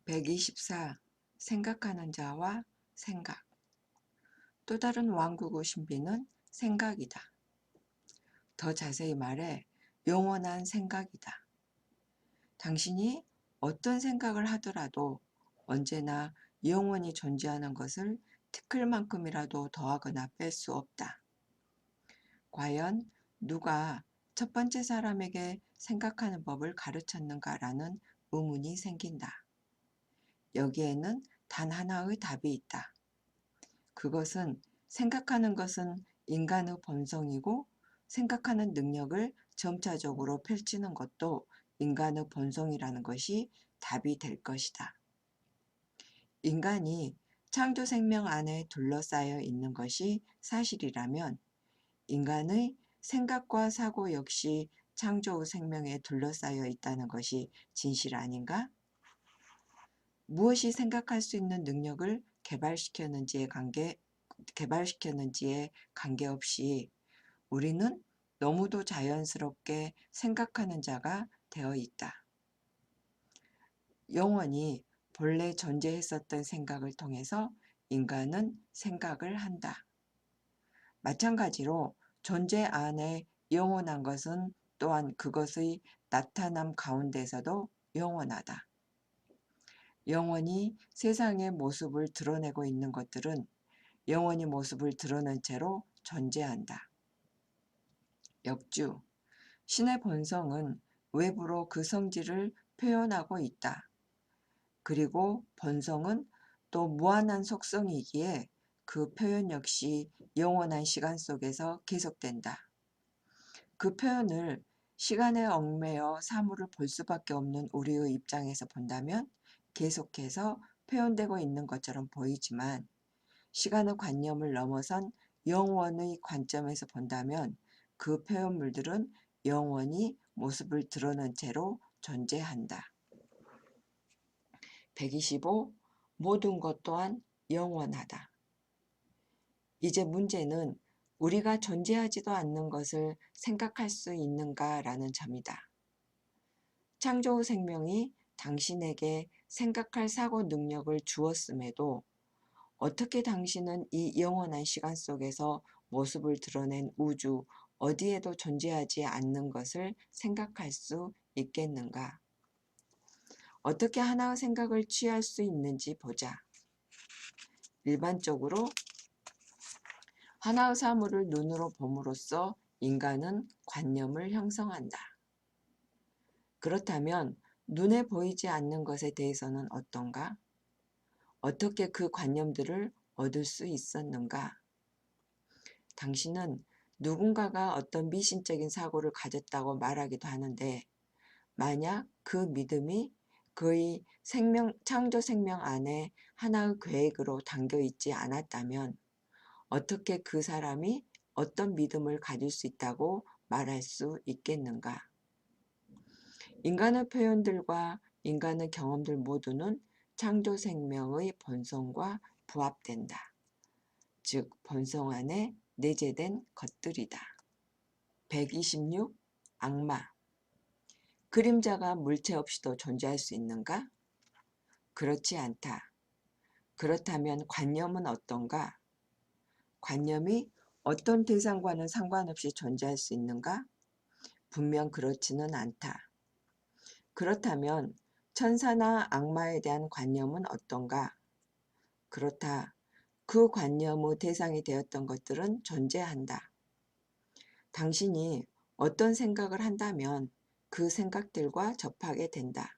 124. 생각하는 자와 생각. 또 다른 왕국의 신비는 생각이다. 더 자세히 말해 영원한 생각이다. 당신이 어떤 생각을 하더라도 언제나 영원히 존재하는 것을 티끌만큼이라도 더하거나 뺄 수 없다. 과연 누가 첫 번째 사람에게 생각하는 법을 가르쳤는가라는 의문이 생긴다. 여기에는 단 하나의 답이 있다. 그것은 생각하는 것은 인간의 본성이고 생각하는 능력을 점차적으로 펼치는 것도 인간의 본성이라는 것이 답이 될 것이다. 인간이 창조 생명 안에 둘러싸여 있는 것이 사실이라면 인간의 생각과 사고 역시 창조의 생명에 둘러싸여 있다는 것이 진실 아닌가? 무엇이 생각할 수 있는 능력을 개발시켰는지에 관계없이 우리는 너무도 자연스럽게 생각하는 자가 되어 있다. 영원히 본래 존재했었던 생각을 통해서 인간은 생각을 한다. 마찬가지로 존재 안에 영원한 것은 또한 그것의 나타남 가운데서도 영원하다. 영원히 세상의 모습을 드러내고 있는 것들은 영원히 모습을 드러낸 채로 존재한다. 역주, 신의 본성은 외부로 그 성질을 표현하고 있다. 그리고 본성은 또 무한한 속성이기에 그 표현 역시 영원한 시간 속에서 계속된다. 그 표현을 시간에 얽매여 사물을 볼 수밖에 없는 우리의 입장에서 본다면 계속해서 표현되고 있는 것처럼 보이지만 시간의 관념을 넘어선 영원의 관점에서 본다면 그 표현물들은 영원히 모습을 드러낸 채로 존재한다. 125. 모든 것 또한 영원하다. 이제 문제는 우리가 존재하지도 않는 것을 생각할 수 있는가라는 점이다. 창조 생명이 당신에게 생각할 사고 능력을 주었음에도 어떻게 당신은 이 영원한 시간 속에서 모습을 드러낸 우주 어디에도 존재하지 않는 것을 생각할 수 있겠는가? 어떻게 하나의 생각을 취할 수 있는지 보자. 일반적으로 하나의 사물을 눈으로 봄으로써 인간은 관념을 형성한다. 그렇다면 눈에 보이지 않는 것에 대해서는 어떤가? 어떻게 그 관념들을 얻을 수 있었는가? 당신은 누군가가 어떤 미신적인 사고를 가졌다고 말하기도 하는데 만약 그 믿음이 그의 창조 생명 안에 하나의 계획으로 담겨 있지 않았다면 어떻게 그 사람이 어떤 믿음을 가질 수 있다고 말할 수 있겠는가? 인간의 표현들과 인간의 경험들 모두는 창조 생명의 본성과 부합된다. 즉 본성 안에 내재된 것들이다. 126. 악마. 그림자가 물체 없이도 존재할 수 있는가? 그렇지 않다. 그렇다면 관념은 어떤가? 관념이 어떤 대상과는 상관없이 존재할 수 있는가? 분명 그렇지는 않다. 그렇다면 천사나 악마에 대한 관념은 어떤가? 그렇다. 그 관념의 대상이 되었던 것들은 존재한다. 당신이 어떤 생각을 한다면 그 생각들과 접하게 된다.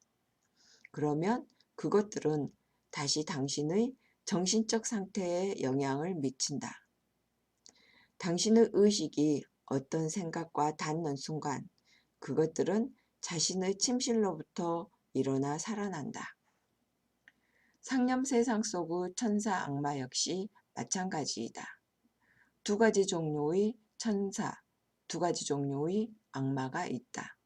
그러면 그것들은 다시 당신의 정신적 상태에 영향을 미친다. 당신의 의식이 어떤 생각과 닿는 순간 그것들은 자신의 침실로부터 일어나 살아난다. 상념 세상 속의 천사 악마 역시 마찬가지이다. 두 가지 종류의 천사, 두 가지 종류의 악마가 있다.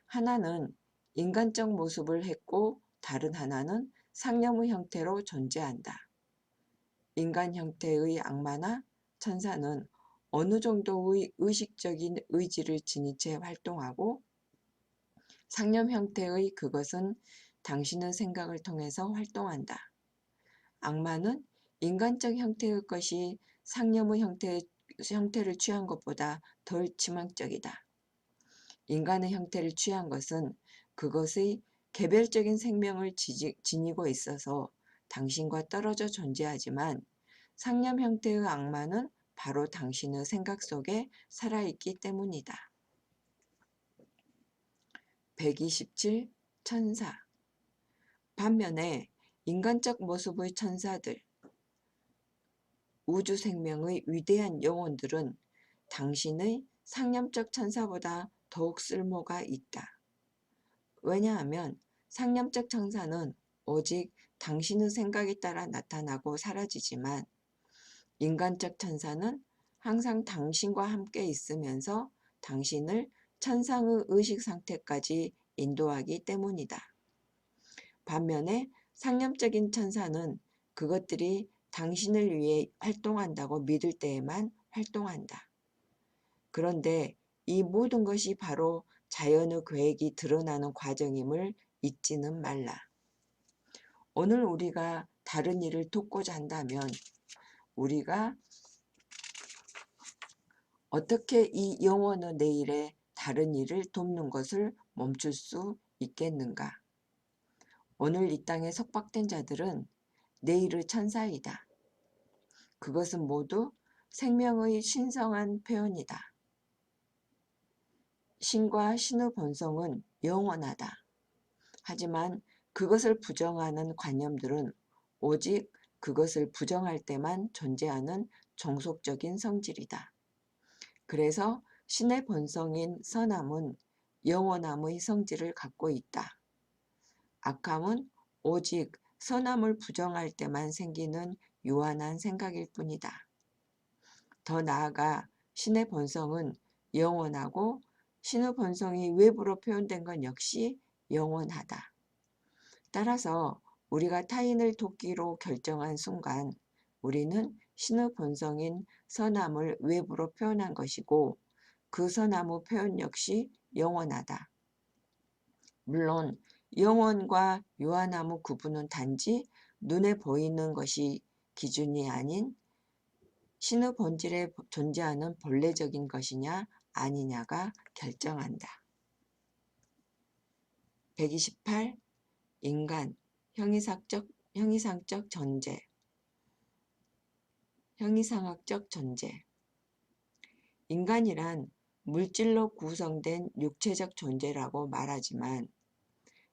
하나는 인간적 모습을 했고 다른 하나는 상념의 형태로 존재한다. 인간 형태의 악마나 천사는 어느 정도의 의식적인 의지를 지닌 채 활동하고 상념 형태의 그것은 당신의 생각을 통해서 활동한다. 악마는 인간적 형태의 것이 상념의 형태를 취한 것보다 덜 치명적이다. 인간의 형태를 취한 것은 그것의 개별적인 생명을 지니고 있어서 당신과 떨어져 존재하지만 상념 형태의 악마는 바로 당신의 생각 속에 살아있기 때문이다. 127. 천사. 반면에 인간적 모습의 천사들, 우주 생명의 위대한 영혼들은 당신의 상념적 천사보다 더욱 쓸모가 있다. 왜냐하면 상념적 천사는 오직 당신의 생각에 따라 나타나고 사라지지만 인간적 천사는 항상 당신과 함께 있으면서 당신을 천상의 의식 상태까지 인도하기 때문이다. 반면에 상념적인 천사는 그것들이 당신을 위해 활동한다고 믿을 때에만 활동한다. 그런데 이 모든 것이 바로 자연의 계획이 드러나는 과정임을 잊지는 말라. 오늘 우리가 다른 일을 돕고자 한다면 우리가 어떻게 이 영혼의 내일에 다른 일을 돕는 것을 멈출 수 있겠는가? 오늘 이 땅에 속박된 자들은 내일의 천사이다. 그것은 모두 생명의 신성한 표현이다. 신과 신의 본성은 영원하다. 하지만 그것을 부정하는 관념들은 오직 그것을 부정할 때만 존재하는 종속적인 성질이다. 그래서 신의 본성인 선함은 영원함의 성질을 갖고 있다. 악함은 오직 선함을 부정할 때만 생기는 유한한 생각일 뿐이다. 더 나아가 신의 본성은 영원하고 신의 본성이 외부로 표현된 건 역시 영원하다. 따라서 우리가 타인을 돕기로 결정한 순간 우리는 신의 본성인 선함을 외부로 표현한 것이고 그 선함의 표현 역시 영원하다. 물론 영원과 유한함의 구분은 단지 눈에 보이는 것이 기준이 아닌 신의 본질에 존재하는 본래적인 것이냐 아니냐가 결정한다. 128. 인간, 형이상적 존재. 형이상학적 존재. 인간이란 물질로 구성된 육체적 존재라고 말하지만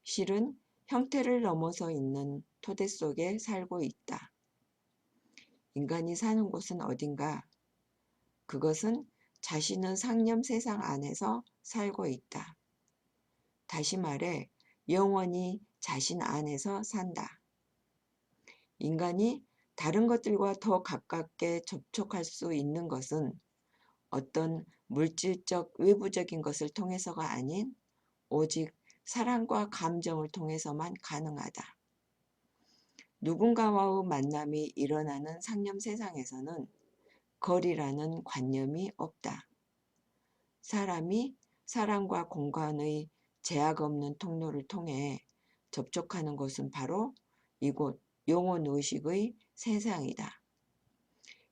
실은 형태를 넘어서 있는 토대 속에 살고 있다. 인간이 사는 곳은 어딘가? 그것은 자신의 상념 세상 안에서 살고 있다. 다시 말해 영원히 자신 안에서 산다. 인간이 다른 것들과 더 가깝게 접촉할 수 있는 것은 어떤 물질적 외부적인 것을 통해서가 아닌 오직 사랑과 감정을 통해서만 가능하다. 누군가와의 만남이 일어나는 상념 세상에서는 거리라는 관념이 없다. 사람이 사랑과 공간의 제약 없는 통로를 통해 접촉하는 곳은 바로 이곳 영혼의식의 세상이다.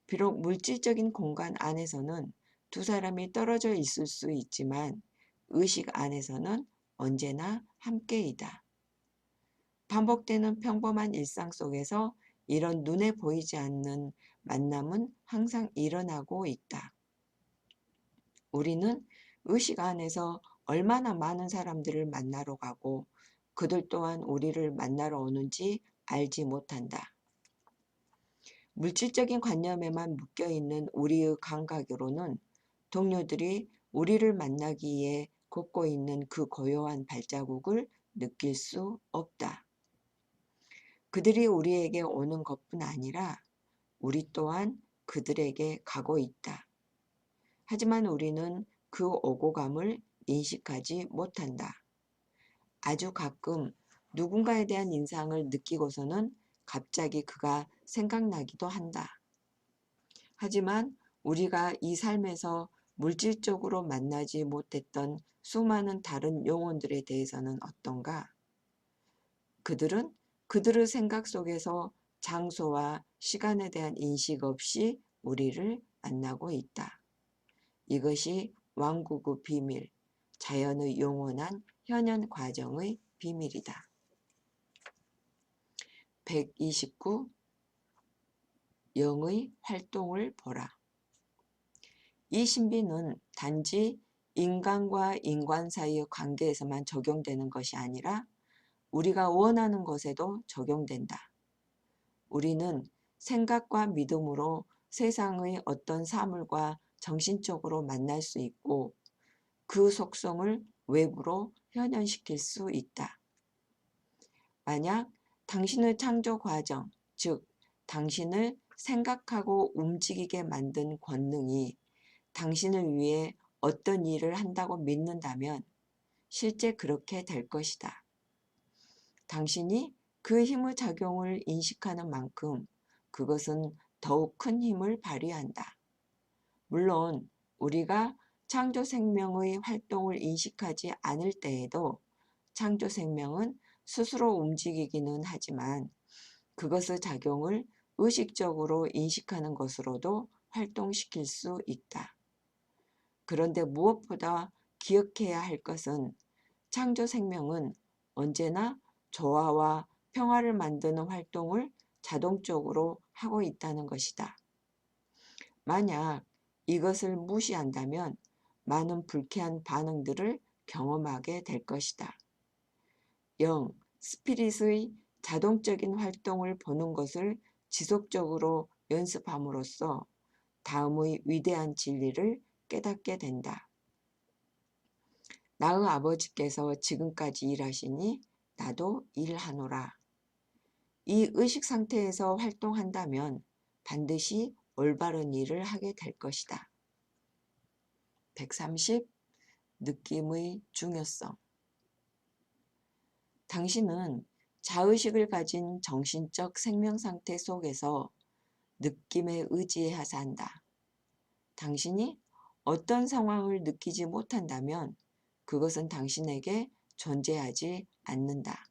비록 물질적인 공간 안에서는 두 사람이 떨어져 있을 수 있지만 의식 안에서는 언제나 함께이다. 반복되는 평범한 일상 속에서 이런 눈에 보이지 않는 만남은 항상 일어나고 있다. 우리는 의식 안에서 얼마나 많은 사람들을 만나러 가고 그들 또한 우리를 만나러 오는지 알지 못한다. 물질적인 관념에만 묶여있는 우리의 감각으로는 동료들이 우리를 만나기 위해 걷고 있는 그 고요한 발자국을 느낄 수 없다. 그들이 우리에게 오는 것뿐 아니라 우리 또한 그들에게 가고 있다. 하지만 우리는 그 오고 감을 인식하지 못한다. 아주 가끔 누군가에 대한 인상을 느끼고서는 갑자기 그가 생각나기도 한다. 하지만 우리가 이 삶에서 물질적으로 만나지 못했던 수많은 다른 영혼들에 대해서는 어떤가? 그들은 그들의 생각 속에서 장소와 시간에 대한 인식 없이 우리를 만나고 있다. 이것이 왕국의 비밀, 자연의 영원한 현현 과정의 비밀이다. 129. 영의 활동을 보라. 이 신비는 단지 인간과 인간 사이의 관계에서만 적용되는 것이 아니라 우리가 원하는 것에도 적용된다. 우리는 생각과 믿음으로 세상의 어떤 사물과 정신적으로 만날 수 있고 그 속성을 외부로 현현시킬 수 있다. 만약 당신의 창조 과정, 즉 당신을 생각하고 움직이게 만든 권능이 당신을 위해 어떤 일을 한다고 믿는다면 실제 그렇게 될 것이다. 당신이 그 힘의 작용을 인식하는 만큼 그것은 더욱 큰 힘을 발휘한다. 물론 우리가 창조 생명의 활동을 인식하지 않을 때에도 창조 생명은 스스로 움직이기는 하지만 그것의 작용을 의식적으로 인식하는 것으로도 활동시킬 수 있다. 그런데 무엇보다 기억해야 할 것은 창조 생명은 언제나 조화와 평화를 만드는 활동을 자동적으로 하고 있다는 것이다. 만약 이것을 무시한다면 많은 불쾌한 반응들을 경험하게 될 것이다. 스피릿의 자동적인 활동을 보는 것을 지속적으로 연습함으로써 다음의 위대한 진리를 깨닫게 된다. 나의 아버지께서 지금까지 일하시니 나도 일하노라. 이 의식 상태에서 활동한다면 반드시 올바른 일을 하게 될 것이다. 130. 느낌의 중요성. 당신은 자의식을 가진 정신적 생명 상태 속에서 느낌에 의지해야 한다. 당신이 어떤 상황을 느끼지 못한다면 그것은 당신에게 존재하지 않는다.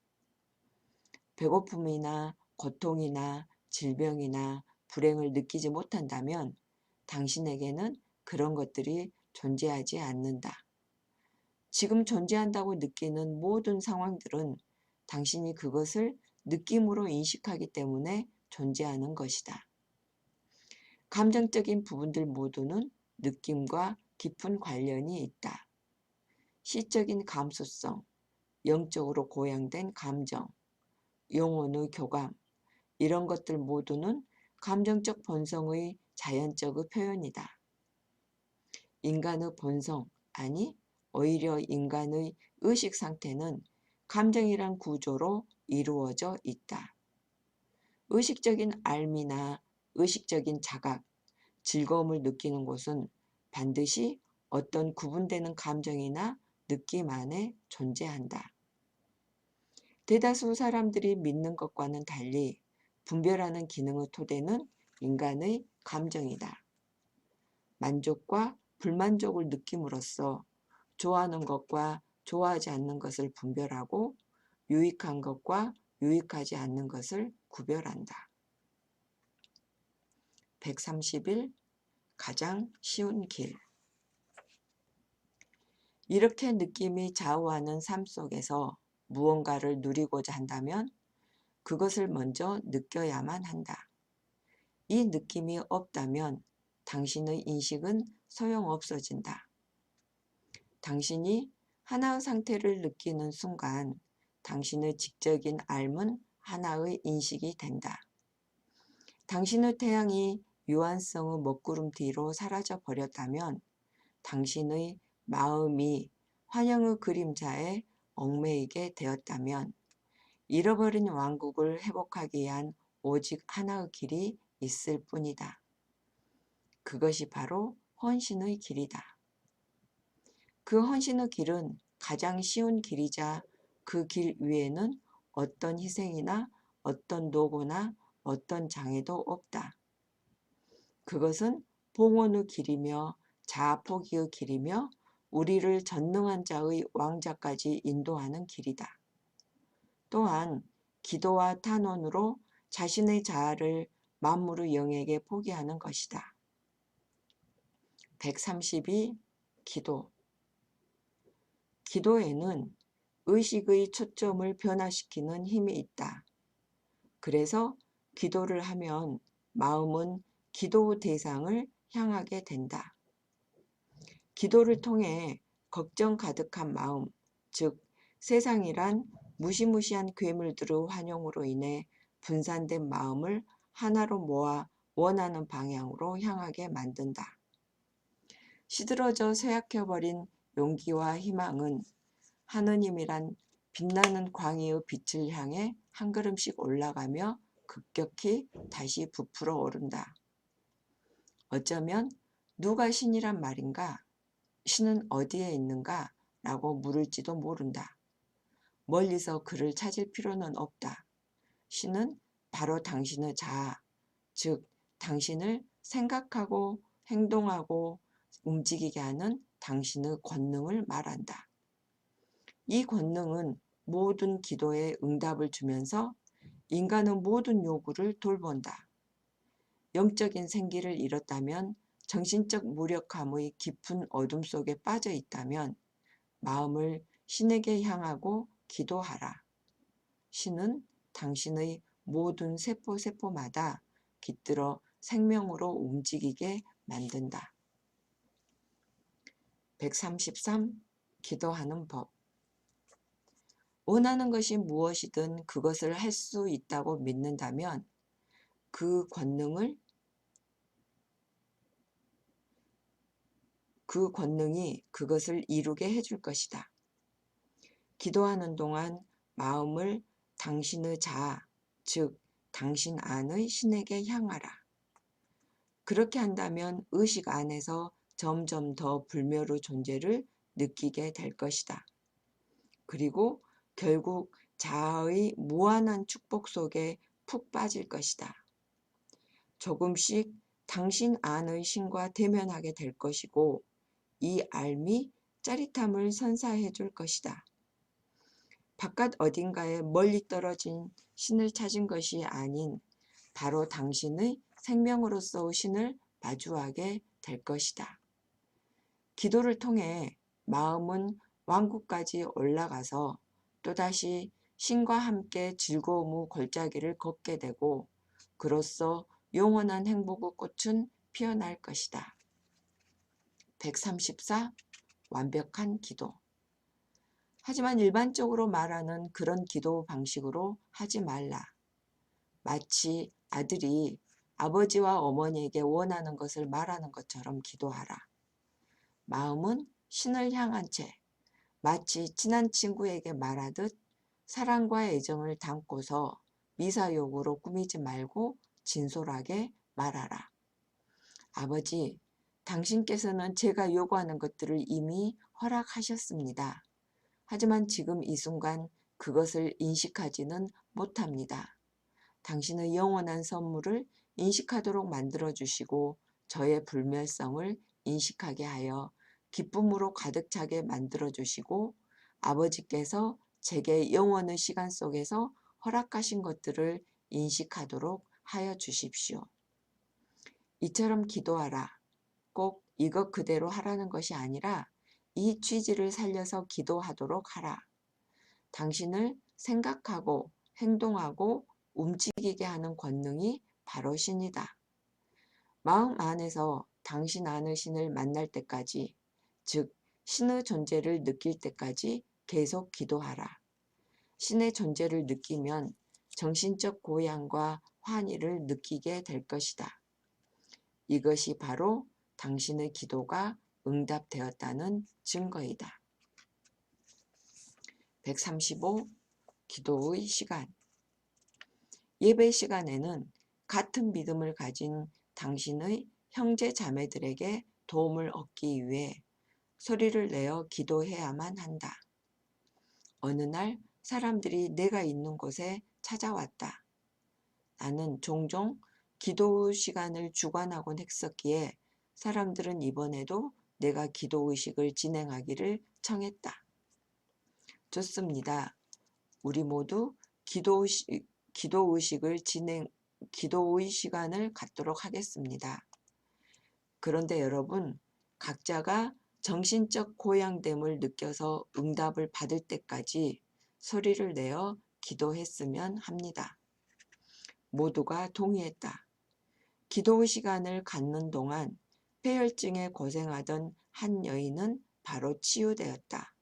배고픔이나 고통이나 질병이나 불행을 느끼지 못한다면 당신에게는 그런 것들이 존재하지 않는다. 지금 존재한다고 느끼는 모든 상황들은 당신이 그것을 느낌으로 인식하기 때문에 존재하는 것이다. 감정적인 부분들 모두는 느낌과 깊은 관련이 있다. 시적인 감수성, 영적으로 고양된 감정, 영혼의 교감, 이런 것들 모두는 감정적 본성의 자연적의 표현이다. 인간의 본성, 아니 오히려 인간의 의식 상태는 감정이란 구조로 이루어져 있다. 의식적인 알미나 의식적인 자각, 즐거움을 느끼는 곳은 반드시 어떤 구분되는 감정이나 느낌 안에 존재한다. 대다수 사람들이 믿는 것과는 달리 분별하는 기능의 토대는 인간의 감정이다. 만족과 불만족을 느낌으로써 좋아하는 것과 좋아하지 않는 것을 분별하고 유익한 것과 유익하지 않는 것을 구별한다. 131. 가장 쉬운 길. 이렇게 느낌이 좌우하는 삶 속에서 무언가를 누리고자 한다면 그것을 먼저 느껴야만 한다. 이 느낌이 없다면 당신의 인식은 소용없어진다. 당신이 하나의 상태를 느끼는 순간 당신의 지적인 알은 하나의 인식이 된다. 당신의 태양이 유한성의 먹구름 뒤로 사라져 버렸다면 당신의 마음이 환영의 그림자에 얽매이게 되었다면 잃어버린 왕국을 회복하기 위한 오직 하나의 길이 있을 뿐이다. 그것이 바로 헌신의 길이다. 그 헌신의 길은 가장 쉬운 길이자 그 길 위에는 어떤 희생이나 어떤 노고나 어떤 장애도 없다. 그것은 봉헌의 길이며 자아포기의 길이며 우리를 전능한 자의 왕자까지 인도하는 길이다. 또한 기도와 탄원으로 자신의 자아를 만물의 영에게 포기하는 것이다. 132. 기도. 기도에는 의식의 초점을 변화시키는 힘이 있다. 그래서 기도를 하면 마음은 기도 대상을 향하게 된다. 기도를 통해 걱정 가득한 마음, 즉 세상이란 무시무시한 괴물들의 환영으로 인해 분산된 마음을 하나로 모아 원하는 방향으로 향하게 만든다. 시들어져 쇠약해버린 용기와 희망은 하느님이란 빛나는 광의의 빛을 향해 한 걸음씩 올라가며 급격히 다시 부풀어 오른다. 어쩌면 누가 신이란 말인가? 신은 어디에 있는가? 라고 물을지도 모른다. 멀리서 그를 찾을 필요는 없다. 신은 바로 당신의 자아, 즉 당신을 생각하고 행동하고 움직이게 하는 당신의 권능을 말한다. 이 권능은 모든 기도에 응답을 주면서 인간의 모든 요구를 돌본다. 영적인 생기를 잃었다면, 정신적 무력함의 깊은 어둠 속에 빠져 있다면 마음을 신에게 향하고 기도하라. 신은 당신의 모든 세포마다 깃들어 생명으로 움직이게 만든다. 133. 기도하는 법. 원하는 것이 무엇이든 그것을 할 수 있다고 믿는다면 그 권능이 그것을 이루게 해줄 것이다. 기도하는 동안 마음을 당신의 자아, 즉 당신 안의 신에게 향하라. 그렇게 한다면 의식 안에서 점점 더 불멸의 존재를 느끼게 될 것이다. 그리고 결국 자아의 무한한 축복 속에 푹 빠질 것이다. 조금씩 당신 안의 신과 대면하게 될 것이고 이 알미 짜릿함을 선사해 줄 것이다. 바깥 어딘가에 멀리 떨어진 신을 찾은 것이 아닌 바로 당신의 생명으로서의 신을 마주하게 될 것이다. 기도를 통해 마음은 왕국까지 올라가서 또다시 신과 함께 즐거움의 골짜기를 걷게 되고 그로써 영원한 행복의 꽃은 피어날 것이다. 134. 완벽한 기도. 하지만 일반적으로 말하는 그런 기도 방식으로 하지 말라. 마치 아들이 아버지와 어머니에게 원하는 것을 말하는 것처럼 기도하라. 마음은 신을 향한 채 마치 친한 친구에게 말하듯 사랑과 애정을 담고서 미사역으로 꾸미지 말고 진솔하게 말하라. 아버지, 당신께서는 제가 요구하는 것들을 이미 허락하셨습니다. 하지만 지금 이 순간 그것을 인식하지는 못합니다. 당신의 영원한 선물을 인식하도록 만들어주시고 저의 불멸성을 인식하게 하여 기쁨으로 가득 차게 만들어주시고 아버지께서 제게 영원의 시간 속에서 허락하신 것들을 인식하도록 하여 주십시오. 이처럼 기도하라. 꼭 이것 그대로 하라는 것이 아니라 이 취지를 살려서 기도하도록 하라. 당신을 생각하고 행동하고 움직이게 하는 권능이 바로 신이다. 마음 안에서 당신 안의 신을 만날 때까지, 즉 신의 존재를 느낄 때까지 계속 기도하라. 신의 존재를 느끼면 정신적 고향과 환희를 느끼게 될 것이다. 이것이 바로 당신의 기도가 응답되었다는 증거이다. 135. 기도의 시간. 예배 시간에는 같은 믿음을 가진 당신의 형제 자매들에게 도움을 얻기 위해 소리를 내어 기도해야만 한다. 어느 날 사람들이 내가 있는 곳에 찾아왔다. 나는 종종 기도 시간을 주관하곤 했었기에 사람들은 이번에도 내가 기도의식을 진행하기를 청했다. 좋습니다. 우리 모두 기도의 시간을 갖도록 하겠습니다. 그런데 여러분, 각자가 정신적 고양됨을 느껴서 응답을 받을 때까지 소리를 내어 기도했으면 합니다. 모두가 동의했다. 기도의 시간을 갖는 동안 폐혈증에 고생하던 한 여인은 바로 치유되었다.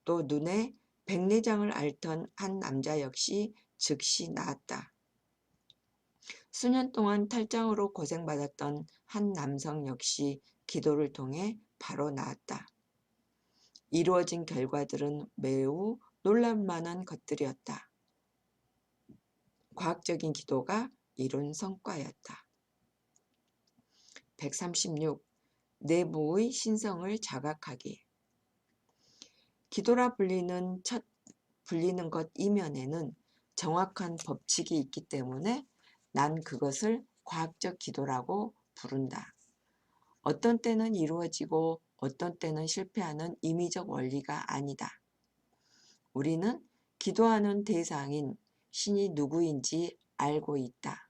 또 눈에 백내장을 앓던 한 남자 역시 즉시 나았다. 수년 동안 탈장으로 고생받았던 한 남성 역시 기도를 통해 바로 나았다. 이루어진 결과들은 매우 놀랄만한 것들이었다. 과학적인 기도가 이룬 성과였다. 136. 내부의 신성을 자각하기. 기도라 불리는 것 이면에는 정확한 법칙이 있기 때문에 난 그것을 과학적 기도라고 부른다. 어떤 때는 이루어지고 어떤 때는 실패하는 임의적 원리가 아니다. 우리는 기도하는 대상인 신이 누구인지 알고 있다.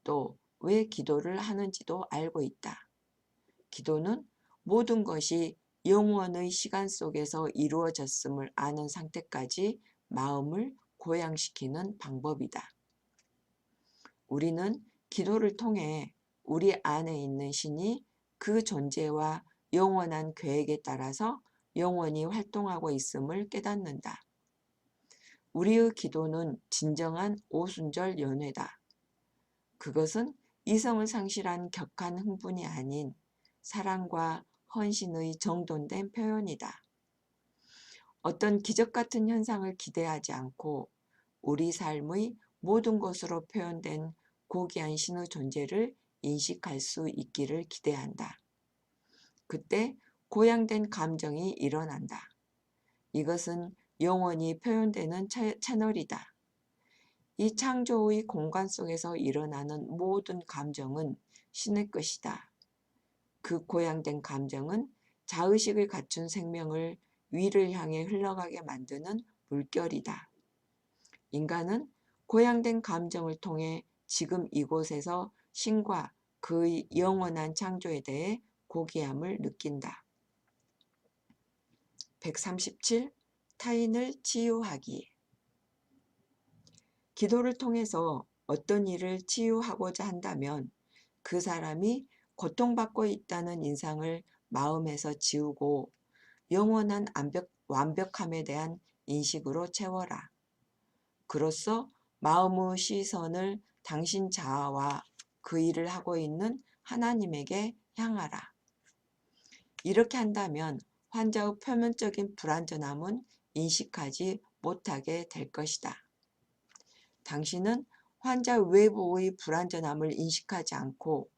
또 왜 기도를 하는지도 알고 있다. 기도는 모든 것이 영원의 시간 속에서 이루어졌음을 아는 상태까지 마음을 고양시키는 방법이다. 우리는 기도를 통해 우리 안에 있는 신이 그 존재와 영원한 계획에 따라서 영원히 활동하고 있음을 깨닫는다. 우리의 기도는 진정한 오순절 연회다. 그것은 이성을 상실한 격한 흥분이 아닌 사랑과 헌신의 정돈된 표현이다. 어떤 기적 같은 현상을 기대하지 않고 우리 삶의 모든 것으로 표현된 고귀한 신의 존재를 인식할 수 있기를 기대한다. 그때 고양된 감정이 일어난다. 이것은 영원히 표현되는 채널이다. 이 창조의 공간 속에서 일어나는 모든 감정은 신의 것이다. 그 고양된 감정은 자의식을 갖춘 생명을 위를 향해 흘러가게 만드는 물결이다. 인간은 고양된 감정을 통해 지금 이곳에서 신과 그의 영원한 창조에 대해 고귀함을 느낀다. 137. 타인을 치유하기. 기도를 통해서 어떤 일을 치유하고자 한다면 그 사람이 고통받고 있다는 인상을 마음에서 지우고 영원한 완벽함에 대한 인식으로 채워라. 그로써 마음의 시선을 당신 자아와 그 일을 하고 있는 하나님에게 향하라. 이렇게 한다면 환자의 표면적인 불완전함은 인식하지 못하게 될 것이다. 당신은 환자 외부의 불완전함을 인식하지 않고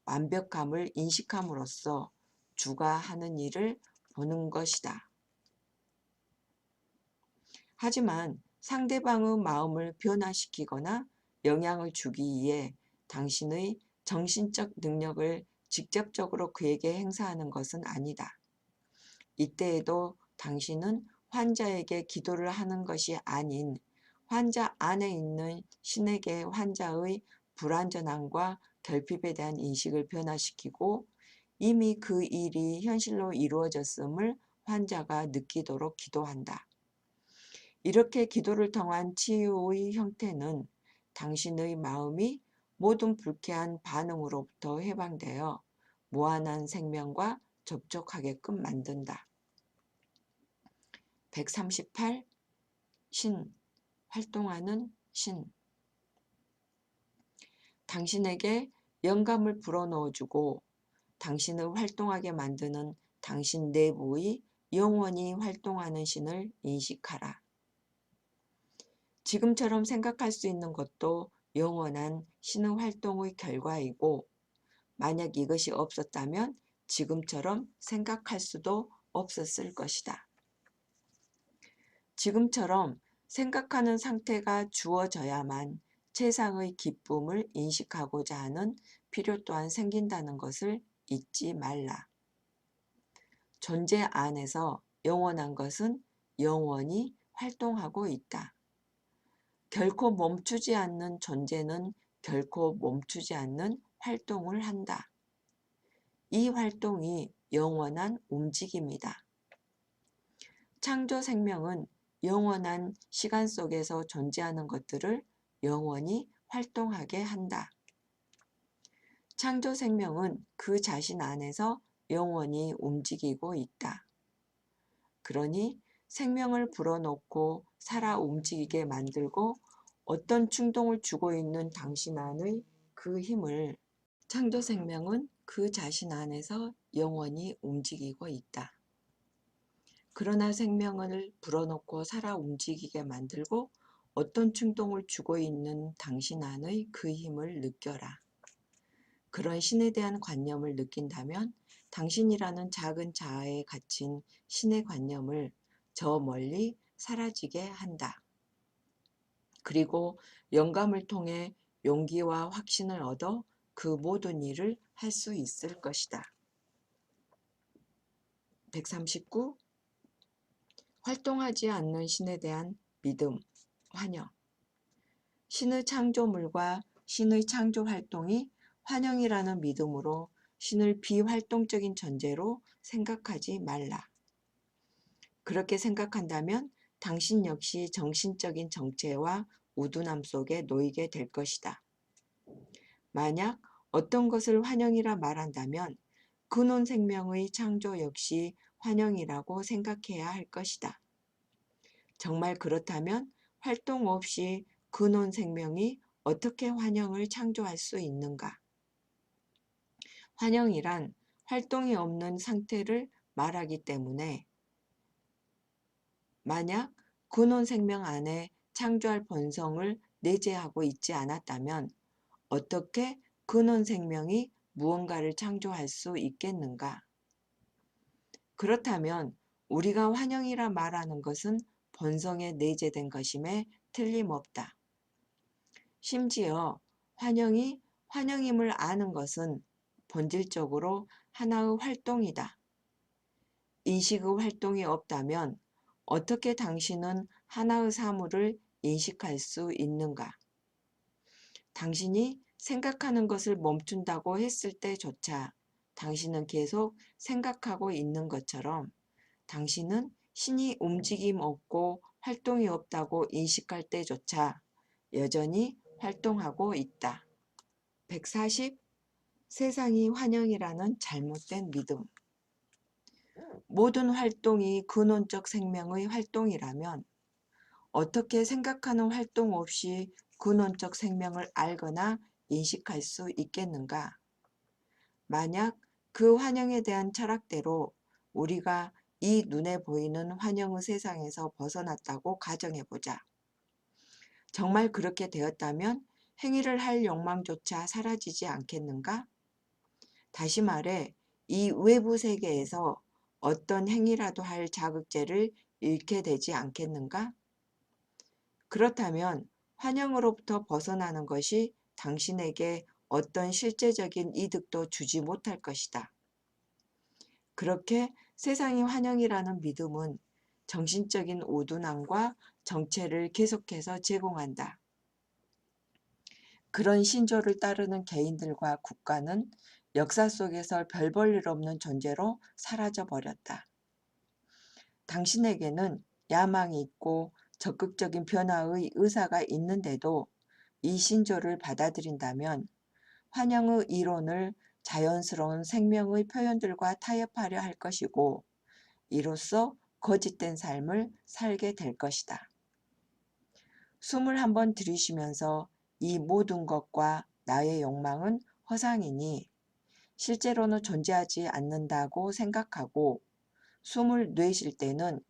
완벽함을 인식함으로써 주가 하는 일을 보는 것이다. 하지만 상대방의 마음을 변화시키거나 영향을 주기 위해 당신의 정신적 능력을 직접적으로 그에게 행사하는 것은 아니다. 이때에도 당신은 환자에게 기도를 하는 것이 아닌 환자 안에 있는 신에게 환자의 불완전함과 결핍에 대한 인식을 변화시키고 이미 그 일이 현실로 이루어졌음을 환자가 느끼도록 기도한다. 이렇게 기도를 통한 치유의 형태는 당신의 마음이 모든 불쾌한 반응으로부터 해방되어 무한한 생명과 접촉하게끔 만든다. 138. 신, 활동하는 신. 당신에게 영감을 불어넣어주고 당신을 활동하게 만드는 당신 내부의 영원히 활동하는 신을 인식하라. 지금처럼 생각할 수 있는 것도 영원한 신의 활동의 결과이고 만약 이것이 없었다면 지금처럼 생각할 수도 없었을 것이다. 지금처럼 생각하는 상태가 주어져야만 최상의 기쁨을 인식하고자 하는 필요 또한 생긴다는 것을 잊지 말라. 존재 안에서 영원한 것은 영원히 활동하고 있다. 결코 멈추지 않는 존재는 결코 멈추지 않는 활동을 한다. 이 활동이 영원한 움직임이다. 창조 생명은 영원한 시간 속에서 존재하는 것들을 영원히 활동하게 한다. 창조 생명은 그 자신 안에서 영원히 움직이고 있다. 그러니 생명을 불어넣고 살아 움직이게 만들고 어떤 충동을 주고 있는 당신 안의 그 힘을 창조 생명은 그 자신 안에서 영원히 움직이고 있다. 그러나 생명을 불어넣고 살아 움직이게 만들고 어떤 충동을 주고 있는 당신 안의 그 힘을 느껴라. 그런 신에 대한 관념을 느낀다면 당신이라는 작은 자아에 갇힌 신의 관념을 저 멀리 사라지게 한다. 그리고 영감을 통해 용기와 확신을 얻어 그 모든 일을 할 수 있을 것이다. 139. 활동하지 않는 신에 대한 믿음, 환영. 신의 창조물과 신의 창조 활동이 환영이라는 믿음으로 신을 비활동적인 존재로 생각하지 말라. 그렇게 생각한다면 당신 역시 정신적인 정체와 우둔함 속에 놓이게 될 것이다. 만약 어떤 것을 환영이라 말한다면 근원 생명의 창조 역시 환영이라고 생각해야 할 것이다. 정말 그렇다면 활동 없이 근원 생명이 어떻게 환영을 창조할 수 있는가? 환영이란 활동이 없는 상태를 말하기 때문에 만약 근원 생명 안에 창조할 본성을 내재하고 있지 않았다면 어떻게 근원 생명이 무언가를 창조할 수 있겠는가? 그렇다면 우리가 환영이라 말하는 것은 본성에 내재된 것임에 틀림없다. 심지어 환영이 환영임을 아는 것은 본질적으로 하나의 활동이다. 인식의 활동이 없다면 어떻게 당신은 하나의 사물을 인식할 수 있는가? 당신이 생각하는 것을 멈춘다고 했을 때조차 당신은 계속 생각하고 있는 것처럼 당신은 신이 움직임 없고 활동이 없다고 인식할 때조차 여전히 활동하고 있다. 140. 세상이 환영이라는 잘못된 믿음. 모든 활동이 근원적 생명의 활동이라면 어떻게 생각하는 활동 없이 근원적 생명을 알거나 인식할 수 있겠는가? 만약 그 환영에 대한 철학대로 우리가 이 눈에 보이는 환영의 세상에서 벗어났다고 가정해보자. 정말 그렇게 되었다면 행위를 할 욕망조차 사라지지 않겠는가? 다시 말해 이 외부 세계에서 어떤 행위라도 할 자극제를 잃게 되지 않겠는가? 그렇다면 환영으로부터 벗어나는 것이 당신에게 어떤 실제적인 이득도 주지 못할 것이다. 그렇게 세상이 환영이라는 믿음은 정신적인 우둔함과 정체를 계속해서 제공한다. 그런 신조를 따르는 개인들과 국가는 역사 속에서 별 볼 일 없는 존재로 사라져 버렸다. 당신에게는 야망이 있고 적극적인 변화의 의사가 있는데도 이 신조를 받아들인다면 환영의 이론을 자연스러운 생명의 표현들과 타협하려 할 것이고 이로써 거짓된 삶을 살게 될 것이다. 숨을 한번 들이쉬면서 이 모든 것과 나의 욕망은 허상이니 실제로는 존재하지 않는다고 생각하고 숨을 내쉴 때는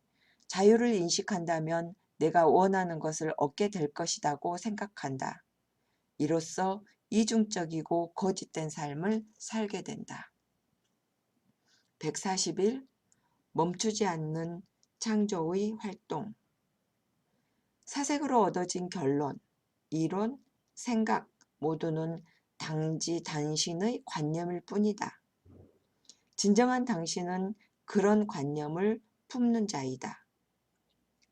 자유를 인식한다면 내가 원하는 것을 얻게 될 것이라고 생각한다. 이로써 이중적이고 거짓된 삶을 살게 된다. 141. 멈추지 않는 창조의 활동. 사색으로 얻어진 결론, 이론, 생각 모두는 단지 당신의 관념일 뿐이다. 진정한 당신은 그런 관념을 품는 자이다.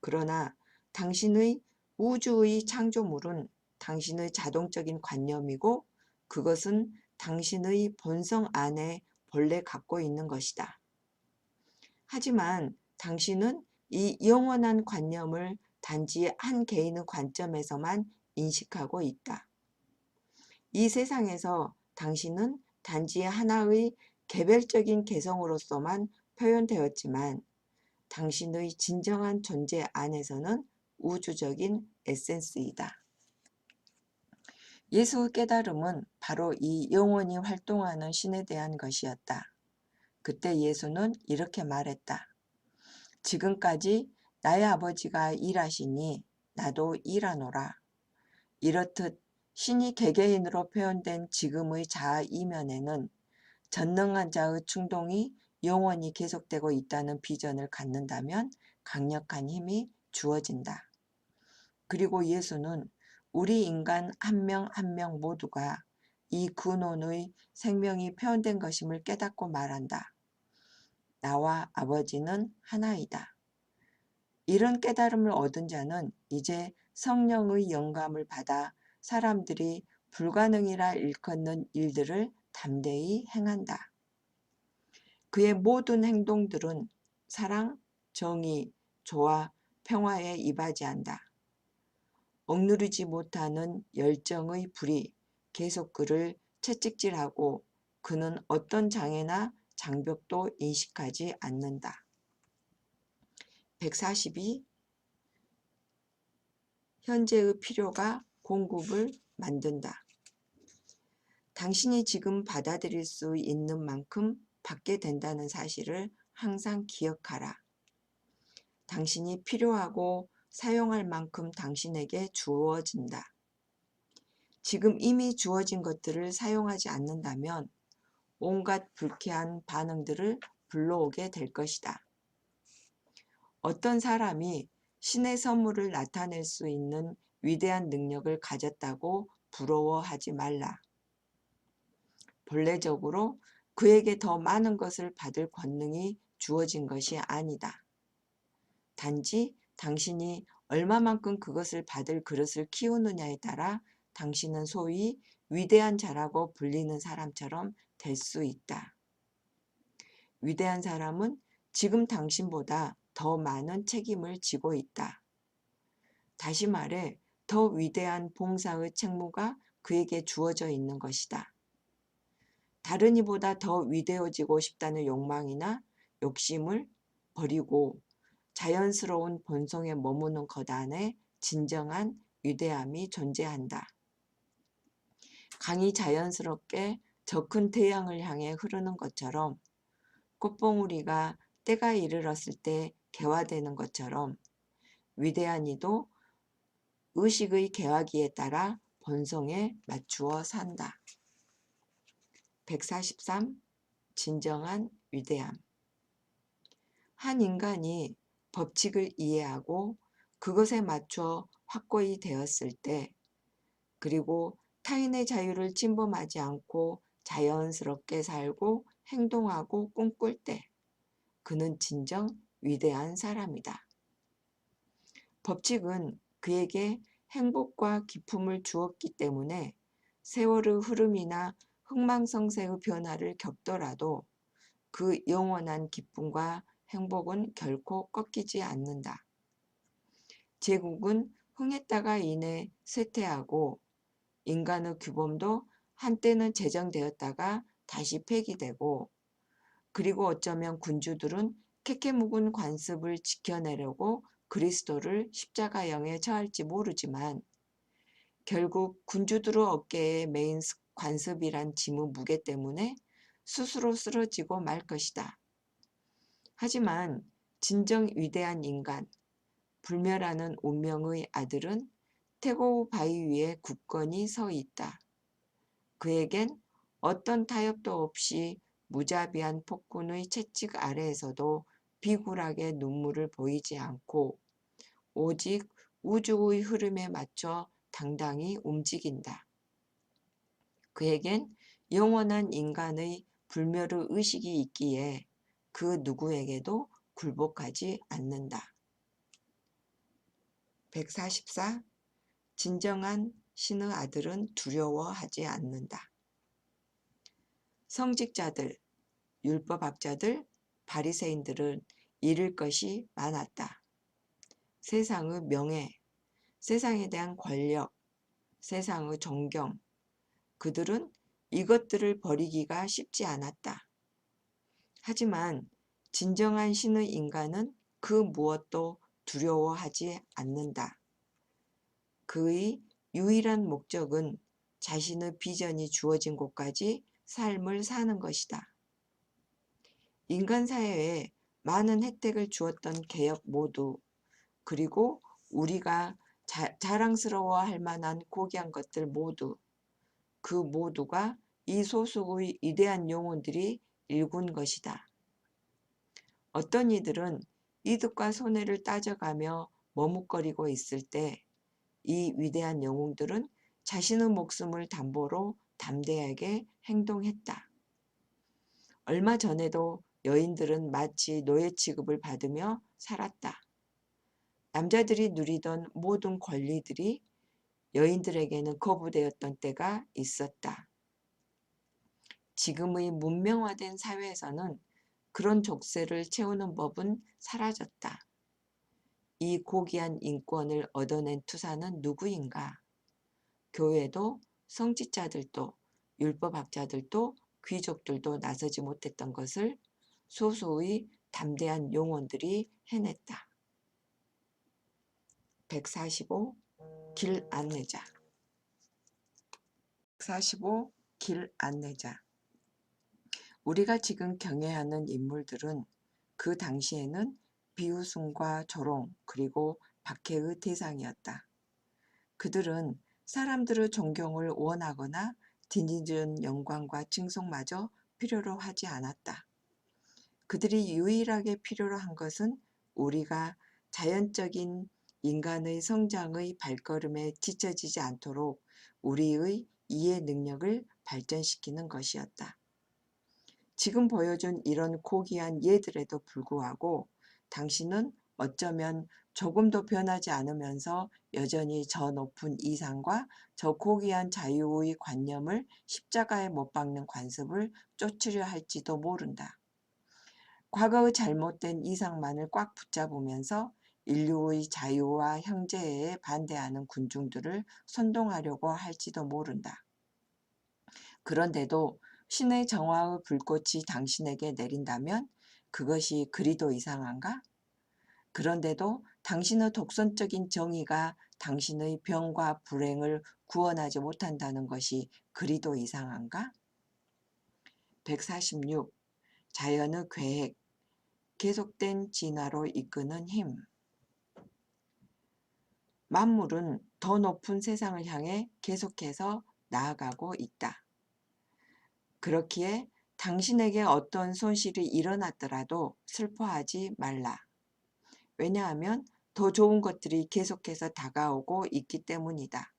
그러나 당신의 우주의 창조물은 당신의 자동적인 관념이고 그것은 당신의 본성 안에 본래 갖고 있는 것이다. 하지만 당신은 이 영원한 관념을 단지 한 개인의 관점에서만 인식하고 있다. 이 세상에서 당신은 단지 하나의 개별적인 개성으로서만 표현되었지만 당신의 진정한 존재 안에서는 우주적인 에센스이다. 예수의 깨달음은 바로 이 영원히 활동하는 신에 대한 것이었다. 그때 예수는 이렇게 말했다. 지금까지 나의 아버지가 일하시니 나도 일하노라. 이렇듯 신이 개개인으로 표현된 지금의 자아 이면에는 전능한 자의 충동이 영원히 계속되고 있다는 비전을 갖는다면 강력한 힘이 주어진다. 그리고 예수는 우리 인간 한 명 한 명 모두가 이 근원의 생명이 표현된 것임을 깨닫고 말한다. 나와 아버지는 하나이다. 이런 깨달음을 얻은 자는 이제 성령의 영감을 받아 사람들이 불가능이라 일컫는 일들을 담대히 행한다. 그의 모든 행동들은 사랑, 정의, 조화, 평화에 이바지한다. 억누르지 못하는 열정의 불이 계속 그를 채찍질하고 그는 어떤 장애나 장벽도 인식하지 않는다. 142. 현재의 필요가 공급을 만든다. 당신이 지금 받아들일 수 있는 만큼 받게 된다는 사실을 항상 기억하라. 당신이 필요하고 사용할 만큼 당신에게 주어진다. 지금 이미 주어진 것들을 사용하지 않는다면 온갖 불쾌한 반응들을 불러오게 될 것이다. 어떤 사람이 신의 선물을 나타낼 수 있는 위대한 능력을 가졌다고 부러워하지 말라. 본래적으로 그에게 더 많은 것을 받을 권능이 주어진 것이 아니다. 단지 당신이 얼마만큼 그것을 받을 그릇을 키우느냐에 따라 당신은 소위 위대한 자라고 불리는 사람처럼 될 수 있다. 위대한 사람은 지금 당신보다 더 많은 책임을 지고 있다. 다시 말해 더 위대한 봉사의 책무가 그에게 주어져 있는 것이다. 다른 이보다 더 위대해지고 싶다는 욕망이나 욕심을 버리고 자연스러운 본성에 머무는 것 안에 진정한 위대함이 존재한다. 강이 자연스럽게 저 큰 태양을 향해 흐르는 것처럼 꽃봉우리가 때가 이르렀을 때 개화되는 것처럼 위대한 이도 의식의 개화기에 따라 본성에 맞추어 산다. 143. 진정한 위대함. 한 인간이 법칙을 이해하고 그것에 맞춰 확고히 되었을 때, 그리고 타인의 자유를 침범하지 않고 자연스럽게 살고 행동하고 꿈꿀 때, 그는 진정 위대한 사람이다. 법칙은 그에게 행복과 기쁨을 주었기 때문에 세월의 흐름이나 흥망성쇠의 변화를 겪더라도 그 영원한 기쁨과 행복은 결코 꺾이지 않는다. 제국은 흥했다가 이내 쇠퇴하고 인간의 규범도 한때는 제정되었다가 다시 폐기되고, 그리고 어쩌면 군주들은 캐캐 묵은 관습을 지켜내려고 그리스도를 십자가형에 처할지 모르지만 결국 군주들의 어깨에 메인 관습이란 짐의 무게 때문에 스스로 쓰러지고 말 것이다. 하지만 진정 위대한 인간, 불멸하는 운명의 아들은 태고 바위 위에 굳건히 서 있다. 그에겐 어떤 타협도 없이 무자비한 폭군의 채찍 아래에서도 비굴하게 눈물을 보이지 않고 오직 우주의 흐름에 맞춰 당당히 움직인다. 그에겐 영원한 인간의 불멸의 의식이 있기에 그 누구에게도 굴복하지 않는다. 144. 진정한 신의 아들은 두려워하지 않는다. 성직자들, 율법학자들, 바리새인들은 잃을 것이 많았다. 세상의 명예, 세상에 대한 권력, 세상의 존경, 그들은 이것들을 버리기가 쉽지 않았다. 하지만 진정한 신의 인간은 그 무엇도 두려워하지 않는다. 그의 유일한 목적은 자신의 비전이 주어진 곳까지 삶을 사는 것이다. 인간 사회에 많은 혜택을 주었던 개혁 모두, 그리고 우리가 자랑스러워할 만한 고귀한 것들 모두, 그 모두가 이 소속의 위대한 영혼들이 일군 것이다. 어떤 이들은 이득과 손해를 따져가며 머뭇거리고 있을 때 이 위대한 영웅들은 자신의 목숨을 담보로 담대하게 행동했다. 얼마 전에도 여인들은 마치 노예 취급을 받으며 살았다. 남자들이 누리던 모든 권리들이 여인들에게는 거부되었던 때가 있었다. 지금의 문명화된 사회에서는 그런 족쇄를 채우는 법은 사라졌다. 이 고귀한 인권을 얻어낸 투사는 누구인가? 교회도 성직자들도 율법학자들도 귀족들도 나서지 못했던 것을 소수의 담대한 영혼들이 해냈다. 145. 길 안내자. 145. 길 안내자. 우리가 지금 경애하는 인물들은 그 당시에는 비웃음과 조롱 그리고 박해의 대상이었다. 그들은 사람들의 존경을 원하거나 뒤늦은 영광과 칭송마저 필요로 하지 않았다. 그들이 유일하게 필요로 한 것은 우리가 자연적인 인간의 성장의 발걸음에 뒤처지지 않도록 우리의 이해 능력을 발전시키는 것이었다. 지금 보여준 이런 고귀한 예들에도 불구하고 당신은 어쩌면 조금도 변하지 않으면서 여전히 저 높은 이상과 저 고귀한 자유의 관념을 십자가에 못 박는 관습을 쫓으려 할지도 모른다. 과거의 잘못된 이상만을 꽉 붙잡으면서 인류의 자유와 형제에 반대하는 군중들을 선동하려고 할지도 모른다. 그런데도 신의 정화의 불꽃이 당신에게 내린다면 그것이 그리도 이상한가? 그런데도 당신의 독선적인 정의가 당신의 병과 불행을 구원하지 못한다는 것이 그리도 이상한가? 146. 자연의 계획, 계속된 진화로 이끄는 힘. 만물은 더 높은 세상을 향해 계속해서 나아가고 있다. 그렇기에 당신에게 어떤 손실이 일어났더라도 슬퍼하지 말라. 왜냐하면 더 좋은 것들이 계속해서 다가오고 있기 때문이다.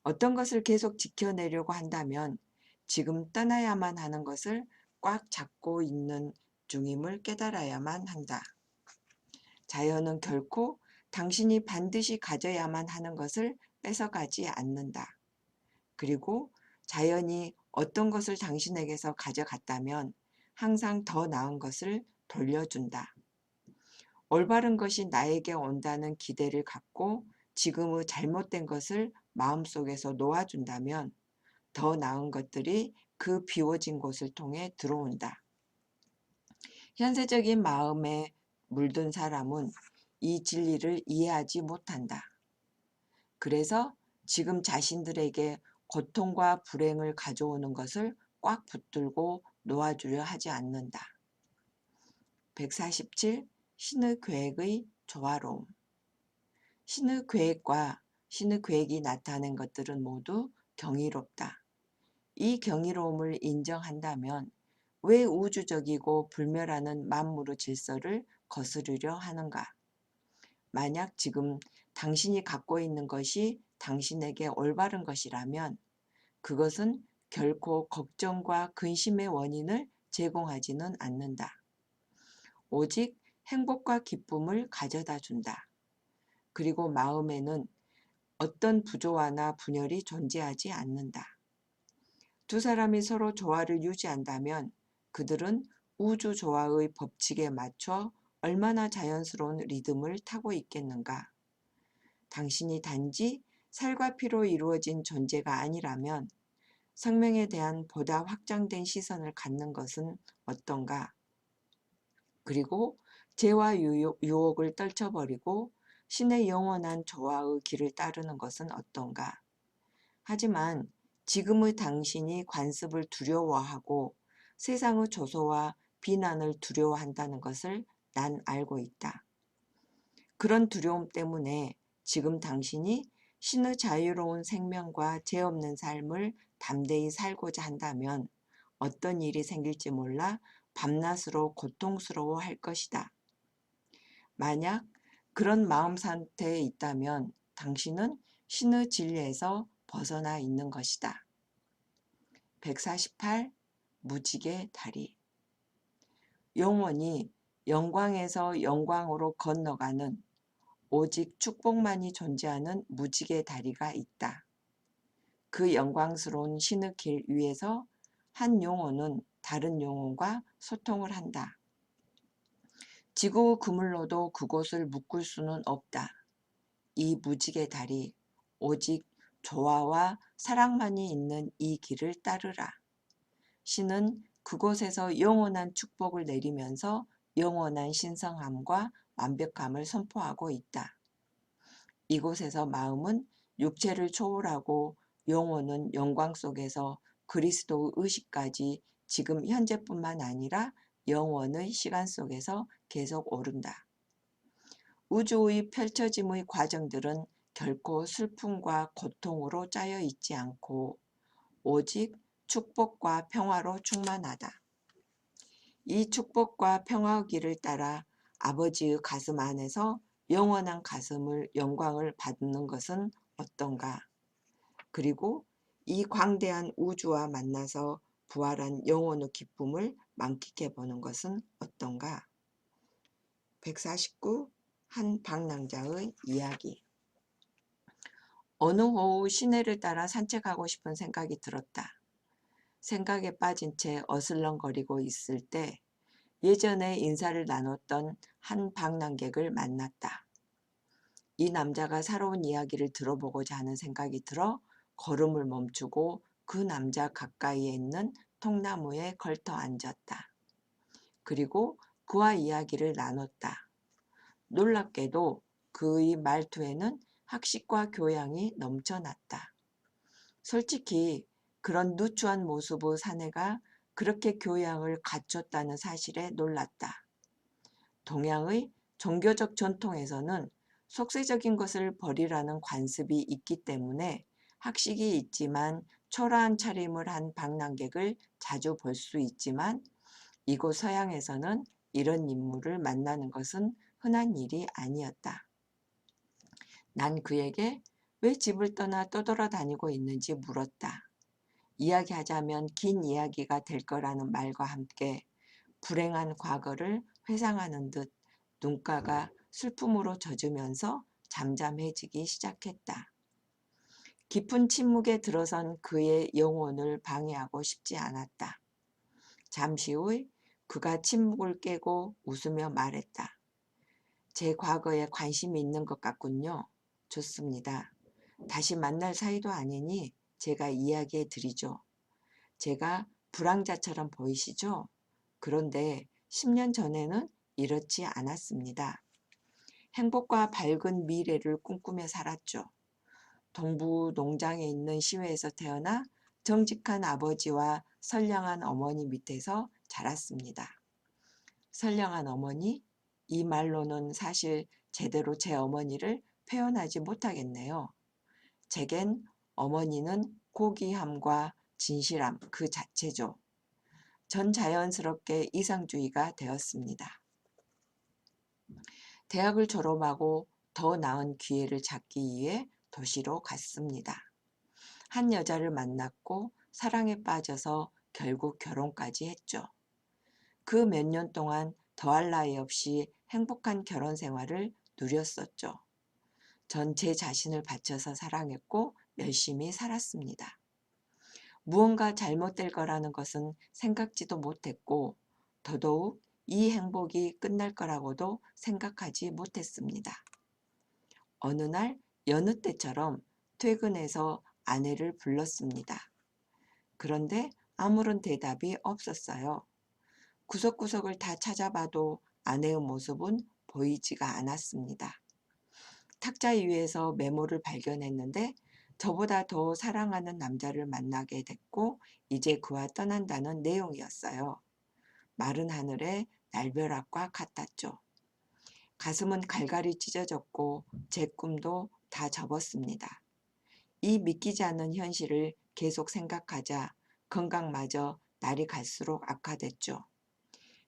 어떤 것을 계속 지켜내려고 한다면 지금 떠나야만 하는 것을 꽉 잡고 있는 중임을 깨달아야만 한다. 자연은 결코 당신이 반드시 가져야만 하는 것을 뺏어가지 않는다. 그리고 자연이 어떤 것을 당신에게서 가져갔다면 항상 더 나은 것을 돌려준다. 올바른 것이 나에게 온다는 기대를 갖고 지금의 잘못된 것을 마음속에서 놓아준다면 더 나은 것들이 그 비워진 곳을 통해 들어온다. 현세적인 마음에 물든 사람은 이 진리를 이해하지 못한다. 그래서 지금 자신들에게 고통과 불행을 가져오는 것을 꽉 붙들고 놓아주려 하지 않는다. 147. 신의 계획의 조화로움. 신의 계획과 신의 계획이 나타낸 것들은 모두 경이롭다. 이 경이로움을 인정한다면 왜 우주적이고 불멸하는 만물의 질서를 거스르려 하는가? 만약 지금 당신이 갖고 있는 것이 당신에게 올바른 것이라면 그것은 결코 걱정과 근심의 원인을 제공하지는 않는다. 오직 행복과 기쁨을 가져다 준다. 그리고 마음에는 어떤 부조화나 분열이 존재하지 않는다. 두 사람이 서로 조화를 유지한다면 그들은 우주 조화의 법칙에 맞춰 얼마나 자연스러운 리듬을 타고 있겠는가. 당신이 단지 살과 피로 이루어진 존재가 아니라면 생명에 대한 보다 확장된 시선을 갖는 것은 어떤가? 그리고 죄와 유혹을 떨쳐버리고 신의 영원한 조화의 길을 따르는 것은 어떤가? 하지만 지금의 당신이 관습을 두려워하고 세상의 조소와 비난을 두려워한다는 것을 난 알고 있다. 그런 두려움 때문에 지금 당신이 신의 자유로운 생명과 죄 없는 삶을 담대히 살고자 한다면 어떤 일이 생길지 몰라 밤낮으로 고통스러워 할 것이다. 만약 그런 마음 상태에 있다면 당신은 신의 진리에서 벗어나 있는 것이다. 148. 무지개 다리. 영원히 영광에서 영광으로 건너가는 오직 축복만이 존재하는 무지개 다리가 있다. 그 영광스러운 신의 길 위에서 한 영혼은 다른 영혼과 소통을 한다. 지구 그물로도 그곳을 묶을 수는 없다. 이 무지개 다리, 오직 조화와 사랑만이 있는 이 길을 따르라. 신은 그곳에서 영원한 축복을 내리면서 영원한 신성함과 완벽함을 선포하고 있다. 이곳에서 마음은 육체를 초월하고 영혼은 영광 속에서 그리스도의 의식까지 지금 현재뿐만 아니라 영원의 시간 속에서 계속 오른다. 우주의 펼쳐짐의 과정들은 결코 슬픔과 고통으로 짜여 있지 않고 오직 축복과 평화로 충만하다. 이 축복과 평화의 길을 따라 아버지의 가슴 안에서 영원한 영광을 받는 것은 어떤가? 그리고 이 광대한 우주와 만나서 부활한 영혼의 기쁨을 만끽해 보는 것은 어떤가? 149. 한 방랑자의 이야기. 어느 오후 시내를 따라 산책하고 싶은 생각이 들었다. 생각에 빠진 채 어슬렁거리고 있을 때 예전에 인사를 나눴던 한 방랑객을 만났다. 이 남자가 살아온 이야기를 들어보고자 하는 생각이 들어 걸음을 멈추고 그 남자 가까이에 있는 통나무에 걸터 앉았다. 그리고 그와 이야기를 나눴다. 놀랍게도 그의 말투에는 학식과 교양이 넘쳐났다. 솔직히 그런 누추한 모습의 사내가 그렇게 교양을 갖췄다는 사실에 놀랐다. 동양의 종교적 전통에서는 속세적인 것을 버리라는 관습이 있기 때문에 학식이 있지만 초라한 차림을 한 방랑객을 자주 볼 수 있지만 이곳 서양에서는 이런 인물을 만나는 것은 흔한 일이 아니었다. 난 그에게 왜 집을 떠나 떠돌아다니고 있는지 물었다. 이야기하자면 긴 이야기가 될 거라는 말과 함께 불행한 과거를 회상하는 듯 눈가가 슬픔으로 젖으면서 잠잠해지기 시작했다. 깊은 침묵에 들어선 그의 영혼을 방해하고 싶지 않았다. 잠시 후 그가 침묵을 깨고 웃으며 말했다. 제 과거에 관심이 있는 것 같군요. 좋습니다. 다시 만날 사이도 아니니 제가 이야기해 드리죠. 제가 불황자처럼 보이시죠? 그런데 10년 전에는 이렇지 않았습니다. 행복과 밝은 미래를 꿈꾸며 살았죠. 동부 농장에 있는 시외에서 태어나 정직한 아버지와 선량한 어머니 밑에서 자랐습니다. 선량한 어머니? 이 말로는 사실 제대로 제 어머니를 표현하지 못하겠네요. 제겐 어머니는 고귀함과 진실함 그 자체죠. 전 자연스럽게 이상주의가 되었습니다. 대학을 졸업하고 더 나은 기회를 찾기 위해 도시로 갔습니다. 한 여자를 만났고 사랑에 빠져서 결국 결혼까지 했죠. 그 몇 년 동안 더할 나위 없이 행복한 결혼 생활을 누렸었죠. 전 제 자신을 바쳐서 사랑했고 열심히 살았습니다. 무언가 잘못될 거라는 것은 생각지도 못했고 더더욱 이 행복이 끝날 거라고도 생각하지 못했습니다. 어느 날 여느 때처럼 퇴근해서 아내를 불렀습니다. 그런데 아무런 대답이 없었어요. 구석구석을 다 찾아봐도 아내의 모습은 보이지가 않았습니다. 탁자 위에서 메모를 발견했는데 저보다 더 사랑하는 남자를 만나게 됐고 이제 그와 떠난다는 내용이었어요. 마른 하늘에 날벼락과 같았죠. 가슴은 갈갈이 찢어졌고 제 꿈도 다 접었습니다. 이 믿기지 않는 현실을 계속 생각하자 건강마저 날이 갈수록 악화됐죠.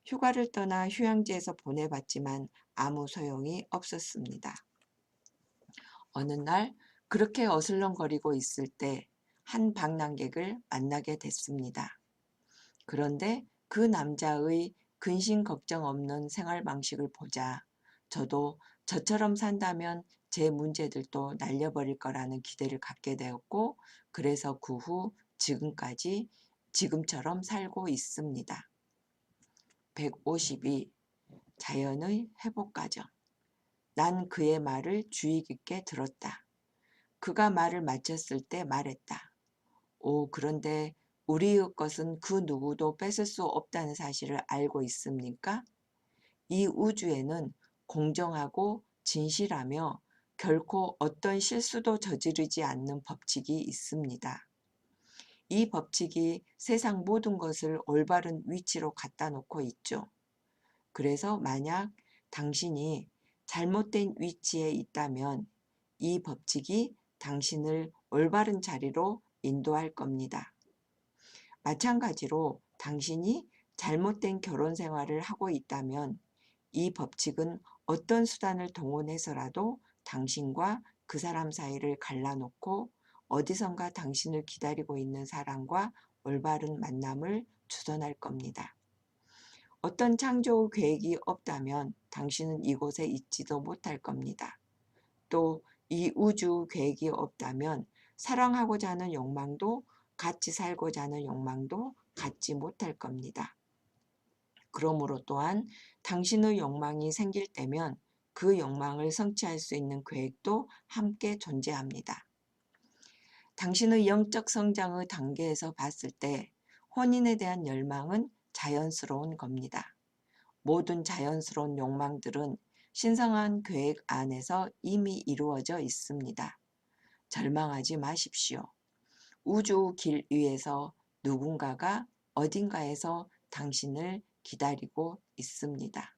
휴가를 떠나 휴양지에서 보내봤지만 아무 소용이 없었습니다. 어느 날 그렇게 어슬렁거리고 있을 때 한 방랑객을 만나게 됐습니다. 그런데 그 남자의 근심 걱정 없는 생활 방식을 보자 저도 저처럼 산다면 제 문제들도 날려버릴 거라는 기대를 갖게 되었고 그래서 그 후 지금까지 지금처럼 살고 있습니다. 152. 자연의 회복 과정. 난 그의 말을 주의 깊게 들었다. 그가 말을 마쳤을 때 말했다. 오, 그런데 우리의 것은 그 누구도 뺏을 수 없다는 사실을 알고 있습니까? 이 우주에는 공정하고 진실하며 결코 어떤 실수도 저지르지 않는 법칙이 있습니다. 이 법칙이 세상 모든 것을 올바른 위치로 갖다 놓고 있죠. 그래서 만약 당신이 잘못된 위치에 있다면 이 법칙이 당신을 올바른 자리로 인도할 겁니다. 마찬가지로 당신이 잘못된 결혼 생활을 하고 있다면 이 법칙은 어떤 수단을 동원해서라도 당신과 그 사람 사이를 갈라놓고 어디선가 당신을 기다리고 있는 사람과 올바른 만남을 주선할 겁니다. 어떤 창조 계획이 없다면 당신은 이곳에 있지도 못할 겁니다. 또 이 우주 계획이 없다면 사랑하고자 하는 욕망도 같이 살고자 하는 욕망도 갖지 못할 겁니다. 그러므로 또한 당신의 욕망이 생길 때면 그 욕망을 성취할 수 있는 계획도 함께 존재합니다. 당신의 영적 성장의 단계에서 봤을 때 혼인에 대한 열망은 자연스러운 겁니다. 모든 자연스러운 욕망들은 신성한 계획 안에서 이미 이루어져 있습니다. 절망하지 마십시오. 우주 길 위에서 누군가가 어딘가에서 당신을 기다리고 있습니다.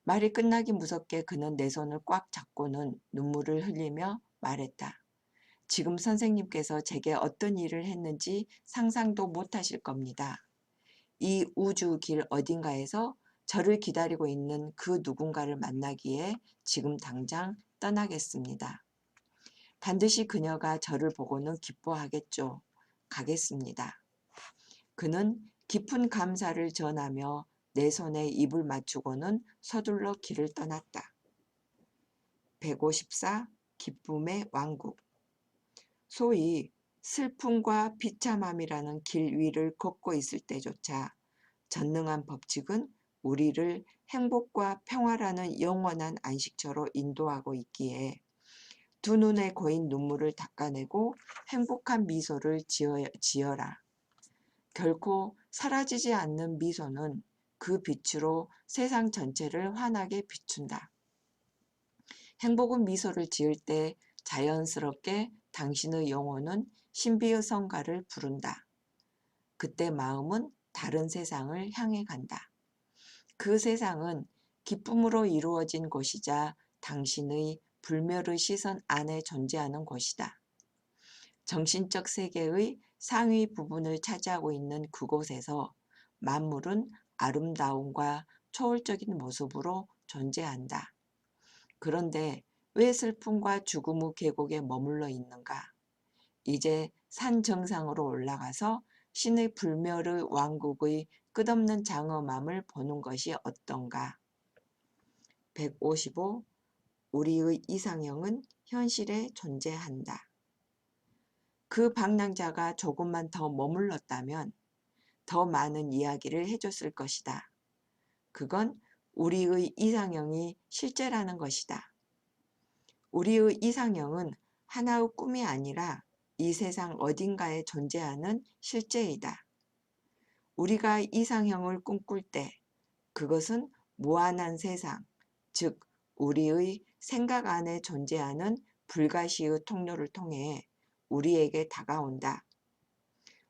말이 끝나기 무섭게 그는 내 손을 꽉 잡고는 눈물을 흘리며 말했다. 지금 선생님께서 제게 어떤 일을 했는지 상상도 못하실 겁니다. 이 우주 길 어딘가에서 저를 기다리고 있는 그 누군가를 만나기에 지금 당장 떠나겠습니다. 반드시 그녀가 저를 보고는 기뻐하겠죠. 가겠습니다. 그는 깊은 감사를 전하며 내 손에 입을 맞추고는 서둘러 길을 떠났다. 154. 기쁨의 왕국. 소위 슬픔과 비참함이라는 길 위를 걷고 있을 때조차 전능한 법칙은 우리를 행복과 평화라는 영원한 안식처로 인도하고 있기에 두 눈에 고인 눈물을 닦아내고 행복한 미소를 지어라. 결코 사라지지 않는 미소는 그 빛으로 세상 전체를 환하게 비춘다. 행복은 미소를 지을 때 자연스럽게 당신의 영혼은 신비의 성가를 부른다. 그때 마음은 다른 세상을 향해 간다. 그 세상은 기쁨으로 이루어진 곳이자 당신의 불멸의 시선 안에 존재하는 곳이다. 정신적 세계의 상위 부분을 차지하고 있는 그곳에서 만물은 아름다움과 초월적인 모습으로 존재한다. 그런데 왜 슬픔과 죽음의 계곡에 머물러 있는가? 이제 산 정상으로 올라가서 신의 불멸의 왕국의 끝없는 장엄함을 보는 것이 어떤가? 155. 우리의 이상형은 현실에 존재한다. 그 방랑자가 조금만 더 머물렀다면 더 많은 이야기를 해줬을 것이다. 그건 우리의 이상형이 실제라는 것이다. 우리의 이상형은 하나의 꿈이 아니라 이 세상 어딘가에 존재하는 실제이다. 우리가 이상형을 꿈꿀 때 그것은 무한한 세상, 즉 우리의 생각 안에 존재하는 불가시의 통로를 통해 우리에게 다가온다.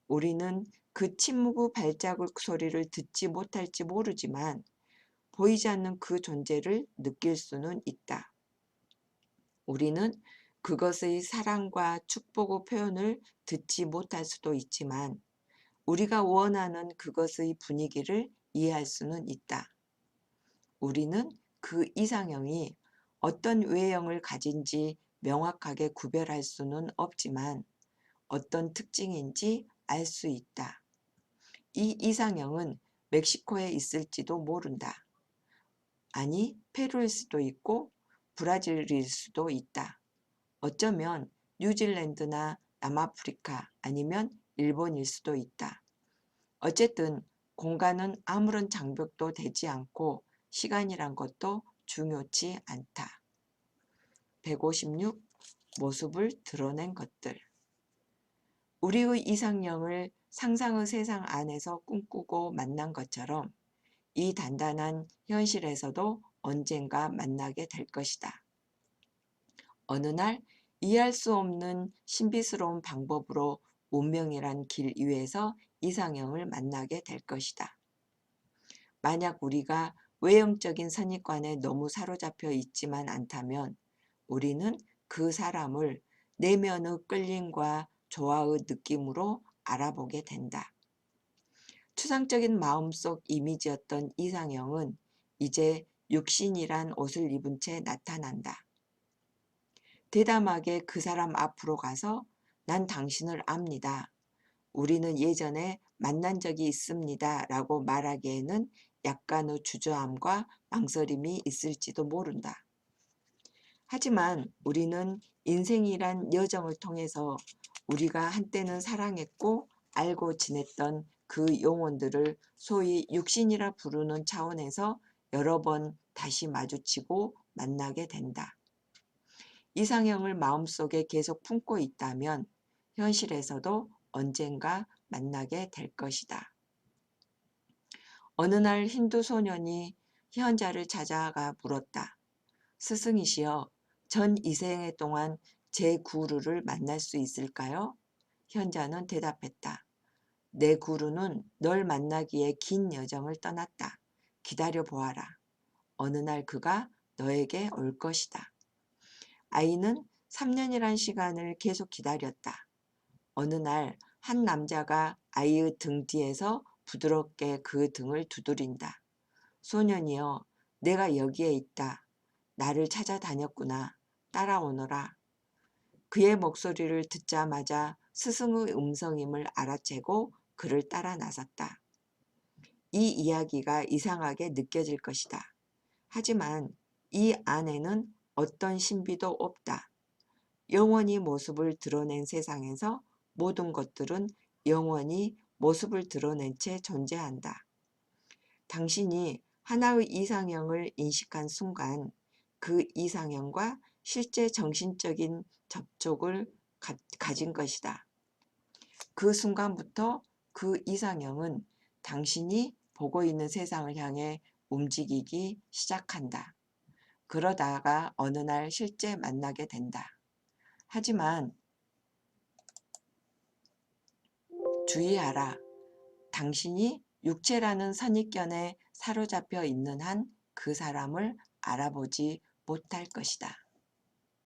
우리는 그 침묵의 발자국 소리를 듣지 못할지 모르지만 보이지 않는 그 존재를 느낄 수는 있다. 우리는 그것의 사랑과 축복의 표현을 듣지 못할 수도 있지만 우리가 원하는 그것의 분위기를 이해할 수는 있다. 우리는 그 이상형이 어떤 외형을 가진지 명확하게 구별할 수는 없지만 어떤 특징인지 알 수 있다. 이 이상형은 멕시코에 있을지도 모른다. 아니, 페루일 수도 있고 브라질일 수도 있다. 어쩌면 뉴질랜드나 남아프리카 아니면 일본일 수도 있다. 어쨌든 공간은 아무런 장벽도 되지 않고 시간이란 것도 중요치 않다. 156. 모습을 드러낸 것들. 우리의 이상형을 상상의 세상 안에서 꿈꾸고 만난 것처럼 이 단단한 현실에서도 언젠가 만나게 될 것이다. 어느 날 이해할 수 없는 신비스러운 방법으로 운명이란 길 위에서 이상형을 만나게 될 것이다. 만약 우리가 외형적인 선입관에 너무 사로잡혀 있지만 않다면 우리는 그 사람을 내면의 끌림과 조화의 느낌으로 알아보게 된다. 추상적인 마음속 이미지였던 이상형은 이제 육신이란 옷을 입은 채 나타난다. 대담하게 그 사람 앞으로 가서 난 당신을 압니다. 우리는 예전에 만난 적이 있습니다. 라고 말하기에는 약간의 주저함과 망설임이 있을지도 모른다. 하지만 우리는 인생이란 여정을 통해서 우리가 한때는 사랑했고 알고 지냈던 그 영혼들을 소위 육신이라 부르는 차원에서 여러 번 다시 마주치고 만나게 된다. 이상형을 마음속에 계속 품고 있다면 현실에서도 언젠가 만나게 될 것이다. 어느 날 힌두 소년이 희연자를 찾아가 물었다. 스승이시여, 전 이생 동안 제 구루를 만날 수 있을까요? 희연자는 대답했다. 내 구루는 널 만나기에 긴 여정을 떠났다. 기다려 보아라. 어느 날 그가 너에게 올 것이다. 아이는 3년이란 시간을 계속 기다렸다. 어느 날 한 남자가 아이의 등 뒤에서 부드럽게 그 등을 두드린다. 소년이여, 내가 여기에 있다. 나를 찾아다녔구나. 따라오너라. 그의 목소리를 듣자마자 스승의 음성임을 알아채고 그를 따라 나섰다. 이 이야기가 이상하게 느껴질 것이다. 하지만 이 안에는 어떤 신비도 없다. 영원히 모습을 드러낸 세상에서 모든 것들은 영원히 모습을 드러낸 채 존재한다. 당신이 하나의 이상형을 인식한 순간 그 이상형과 실제 정신적인 접촉을 가진 것이다. 그 순간부터 그 이상형은 당신이 보고 있는 세상을 향해 움직이기 시작한다. 그러다가 어느 날 실제 만나게 된다. 하지만 주의하라. 당신이 육체라는 선입견에 사로잡혀 있는 한 그 사람을 알아보지 못할 것이다.